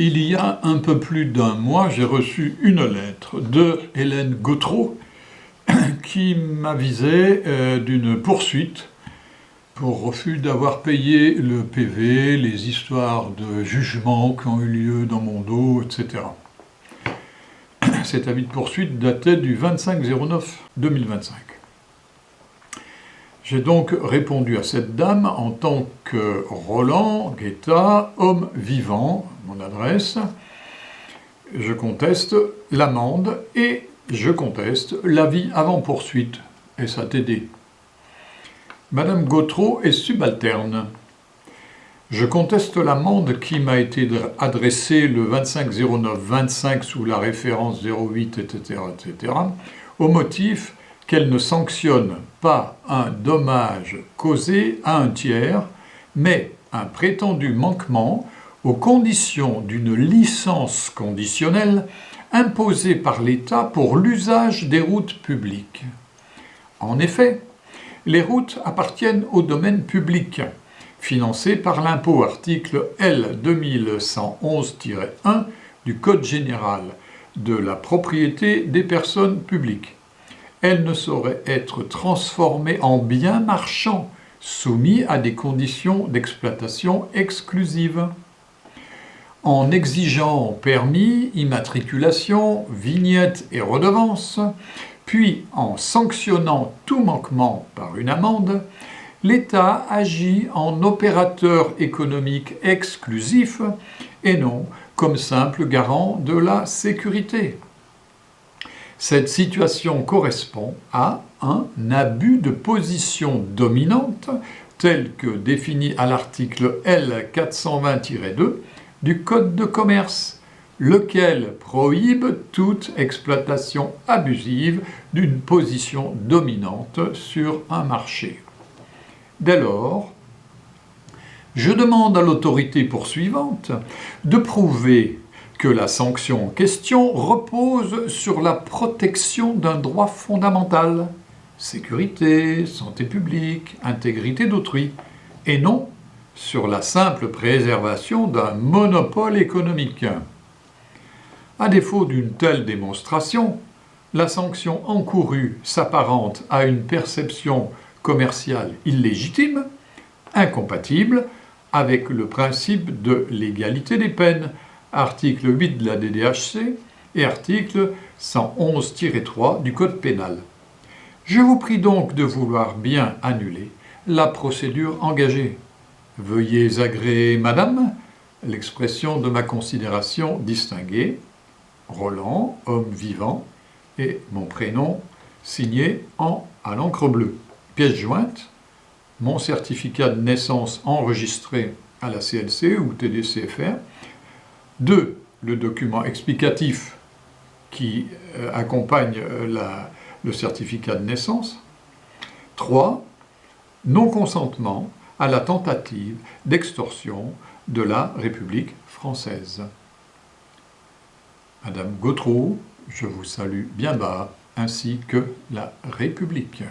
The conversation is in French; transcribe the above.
Il y a un peu plus d'un mois, j'ai reçu une lettre de Hélène Gautreau qui m'avisait d'une poursuite pour refus d'avoir payé le PV, les histoires de jugements qui ont eu lieu dans mon dos, etc. Cet avis de poursuite datait du 25/09/2025. J'ai donc répondu à cette dame en tant que Roland Guetta, homme vivant, mon adresse. Je conteste l'amende et je conteste l'avis avant poursuite, SATD. Madame Gautreau est subalterne. Je conteste l'amende qui m'a été adressée le 25/09/25 sous la référence 08, etc., etc., au motif qu'elle ne sanctionne pas un dommage causé à un tiers, mais un prétendu manquement aux conditions d'une licence conditionnelle imposée par l'État pour l'usage des routes publiques. En effet, les routes appartiennent au domaine public, financé par l'impôt article L. 2111-1 du Code général de la propriété des personnes publiques. Elles ne sauraient être transformées en biens marchands soumis à des conditions d'exploitation exclusives. En exigeant permis, immatriculation, vignettes et redevances, puis en sanctionnant tout manquement par une amende, l'État agit en opérateur économique exclusif et non comme simple garant de la sécurité. Cette situation correspond à un abus de position dominante tel que défini à l'article L. 420-2 du Code de commerce, lequel prohibe toute exploitation abusive d'une position dominante sur un marché. Dès lors, je demande à l'autorité poursuivante de prouver que la sanction en question repose sur la protection d'un droit fondamental, sécurité, santé publique, intégrité d'autrui, et non sur la simple préservation d'un monopole économique. À défaut d'une telle démonstration, la sanction encourue s'apparente à une perception commerciale illégitime, incompatible avec le principe de l'égalité des peines, article 8 de la DDHC et article 111-3 du Code pénal. Je vous prie donc de vouloir bien annuler la procédure engagée. Veuillez agréer, madame, l'expression de ma considération distinguée, Roland, homme vivant, et mon prénom signé à l'encre bleue. Pièce jointe, mon certificat de naissance enregistré à la CLC ou TDCFR. 2. Le document explicatif qui accompagne le certificat de naissance. 3. Non-consentement à la tentative d'extorsion de la République française. Madame Gautreau, je vous salue bien bas, ainsi que la République.